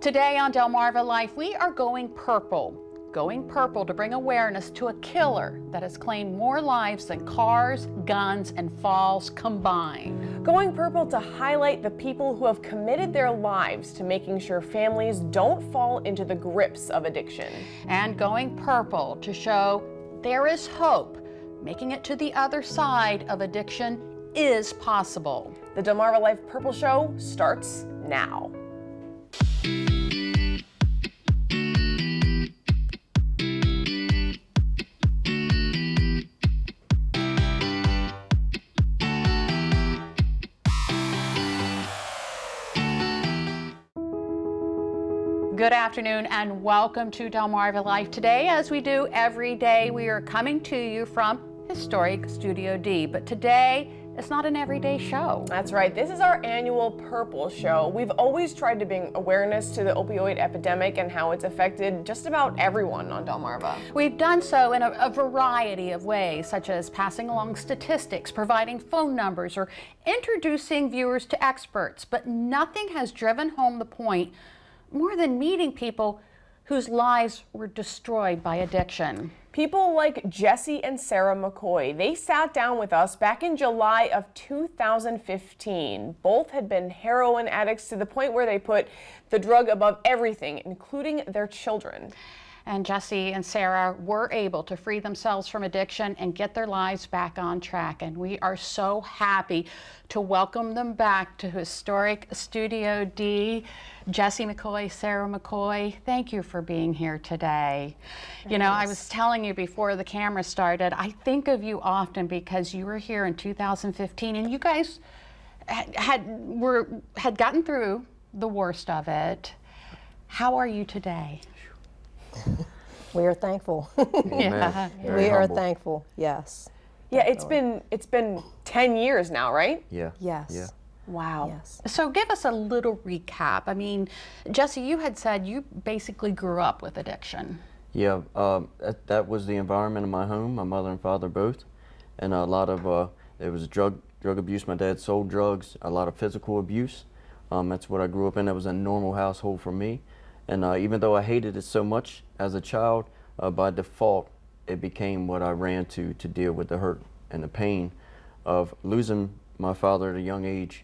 Today on Delmarva Life, we are going purple. Going purple to bring awareness to a killer that has claimed more lives than cars, guns, and falls combined. Going purple to highlight the people who have committed their lives to making sure families don't fall into the grips of addiction. And going purple to show there is hope. Making it to the other side of addiction is possible. The Delmarva Life Purple Show starts now. Good afternoon and welcome to Delmarva Life. Today, as we do every day, we are coming to you from historic Studio D. But today, it's not an everyday show. That's right. This is our annual Purple Show. We've always tried to bring awareness to the opioid epidemic and how it's affected just about everyone on Delmarva. We've done so in a variety of ways, such as passing along statistics, providing phone numbers, or introducing viewers to experts. But nothing has driven home the point more than meeting people whose lives were destroyed by addiction. People like Jesse and Sarah McCoy, they sat down with us back in July of 2015. Both had been heroin addicts to the point where they put the drug above everything, including their children. And Jesse and Sarah were able to free themselves from addiction and get their lives back on track. And we are so happy to welcome them back to historic Studio D. Jesse McCoy, Sarah McCoy, thank you for being here today. You know, I was telling you before the camera started, I think of you often because you were here in 2015 and you guys had gotten through the worst of it. How are you today? We are thankful. Yeah. We are thankful, yes. Yeah, it's been 10 years now, right? Yeah. Yes. Yeah. Wow. Yes. So give us a little recap. I mean, Jesse, you had said you basically grew up with addiction. Yeah, that was the environment of my home, my mother and father both. And a lot of, there was drug abuse. My dad sold drugs, a lot of physical abuse. That's what I grew up in. That was a normal household for me. And even though I hated it so much as a child, by default, it became what I ran to deal with the hurt and the pain of losing my father at a young age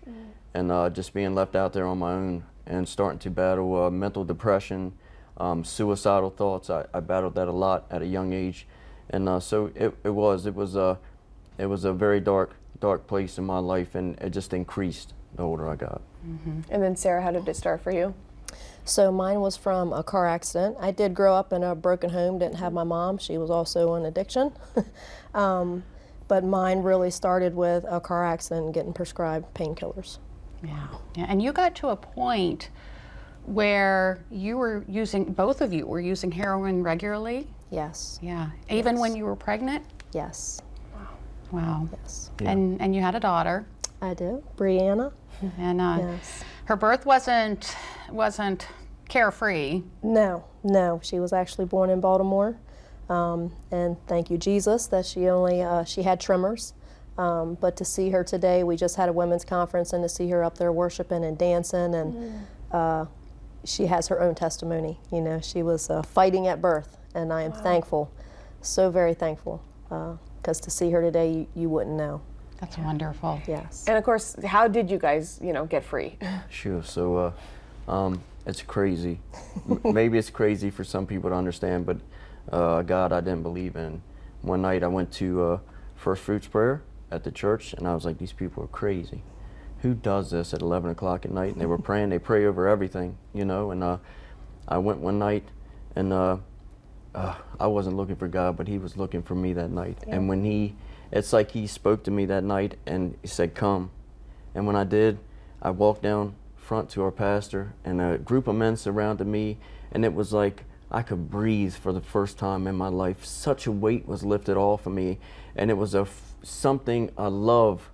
and just being left out there on my own and starting to battle mental depression, suicidal thoughts. I battled that a lot at a young age. And so it was a very dark place in my life, and it just increased the older I got. Mm-hmm. And then Sarah, how did it start for you? So mine was from a car accident. I did grow up in a broken home, didn't have my mom. She was also in addiction. But mine really started with a car accident and getting prescribed painkillers. Yeah. And you got to a point where you were both of you were using heroin regularly? Yes. Yeah. Even Yes. when you were pregnant? Yes. Wow. Yes. Yeah. And you had a daughter. I do. Brianna. And Yes. her birth wasn't carefree. No. She was actually born in Baltimore. And thank you, Jesus, that she had tremors. But to see her today, we just had a women's conference, and to see her up there worshiping and dancing, and she has her own testimony. You know, she was fighting at birth, and I am thankful, so very thankful, because to see her today, you wouldn't know. That's wonderful. Yes. And of course, how did you guys, get free? Sure. So it's crazy. Maybe it's crazy for some people to understand, but God I didn't believe in. One night I went to First Fruits prayer at the church, and I was like, these people are crazy. Who does this at 11 o'clock at night? And they were praying. They pray over everything, and I went one night, and I wasn't looking for God, but he was looking for me that night. Yeah. And it's like he spoke to me that night and he said, come. And when I did, I walked down front to our pastor, and a group of men surrounded me, and it was like I could breathe for the first time in my life. Such a weight was lifted off of me, and it was a love,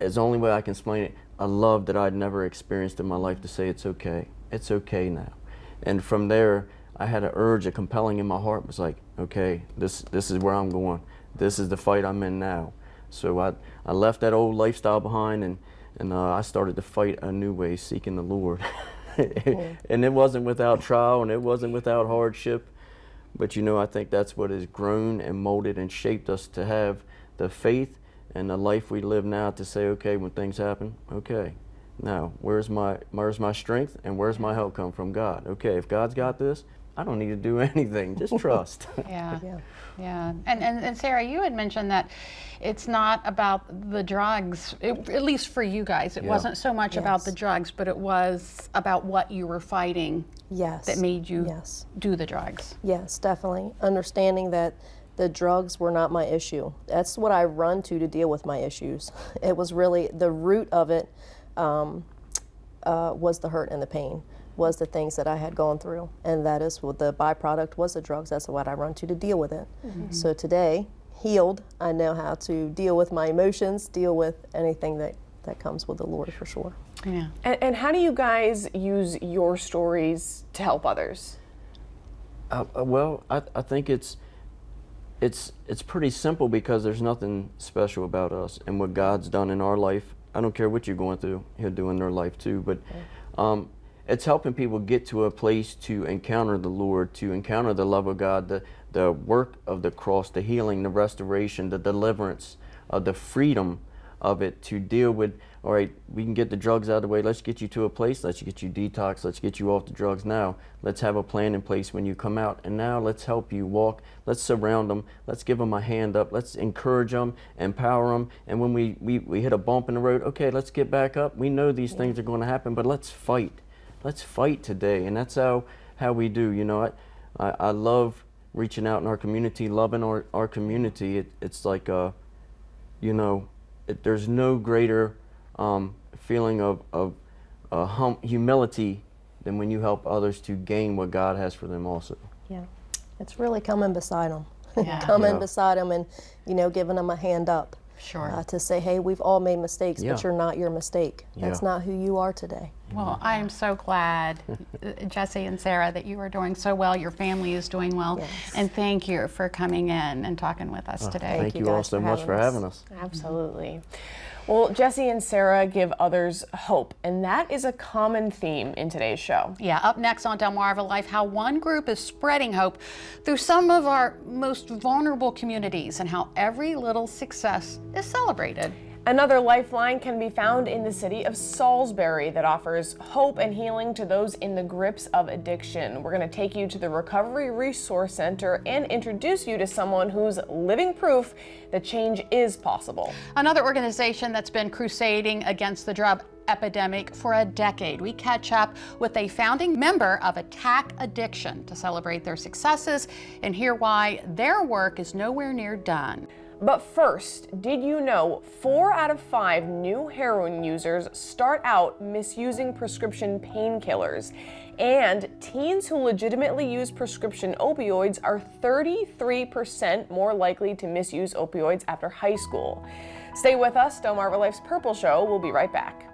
is the only way I can explain it, a love that I'd never experienced in my life, to say it's okay now. And from there, I had an urge, a compelling in my heart. It was like, okay, this is where I'm going. This is the fight I'm in now. So I left that old lifestyle behind, and I started to fight a new way, seeking the Lord. And it wasn't without trial and it wasn't without hardship. But I think that's what has grown and molded and shaped us to have the faith and the life we live now, to say, okay, when things happen, okay, now where's my strength and where's my help come from? God. Okay, if God's got this, I don't need to do anything, just trust. Yeah. Yeah. And Sarah, you had mentioned that it's not about the drugs, at least for you guys. It wasn't so much about the drugs, but it was about what you were fighting that made you do the drugs. Yes, definitely. Understanding that the drugs were not my issue. That's what I run to deal with my issues. It was really the root of it, was the hurt and the pain, was the things that I had gone through. And that is what the byproduct was, the drugs. That's what I run to deal with it. Mm-hmm. So today, healed, I know how to deal with my emotions, deal with anything that comes with the Lord, for sure. Yeah. And how do you guys use your stories to help others? Well, I think it's pretty simple, because there's nothing special about us and what God's done in our life. I don't care what you're going through, He'll do in their life too. But it's helping people get to a place to encounter the Lord, to encounter the love of God, the work of the cross, the healing, the restoration, the deliverance, the freedom of it, to deal with, all right, we can get the drugs out of the way, let's get you to a place, let's get you detox, let's get you off the drugs now, let's have a plan in place when you come out, and now let's help you walk, let's surround them, let's give them a hand up, let's encourage them, empower them, and when we hit a bump in the road, okay, let's get back up, we know these things are going to happen, but let's fight today. And that's how we do. I love reaching out in our community, loving our community. It's like there's no greater feeling of humility than when you help others to gain what God has for them also. Yeah, it's really coming beside them. Yeah. Coming beside them and, giving them a hand up. Sure. To say, hey, we've all made mistakes, Yeah. but you're not your mistake. That's not who you are today. Well, I am so glad, Jesse and Sarah, that you are doing so well. Your family is doing well. Yes. And thank you for coming in and talking with us today. Thank you all guys so for much for having us. Absolutely. Well, Jesse and Sarah give others hope, and that is a common theme in today's show. Yeah, up next on Delmarva Life, how one group is spreading hope through some of our most vulnerable communities and how every little success is celebrated. Another lifeline can be found in the city of Salisbury that offers hope and healing to those in the grips of addiction. We're going to take you to the Recovery Resource Center and introduce you to someone who's living proof that change is possible. Another organization that's been crusading against the drug epidemic for a decade. We catch up with a founding member of Attack Addiction to celebrate their successes and hear why their work is nowhere near done. But first, did you know 4 out of 5 new heroin users start out misusing prescription painkillers? And teens who legitimately use prescription opioids are 33% more likely to misuse opioids after high school. Stay with us, Delmarva Life's Purple Show. We'll be right back.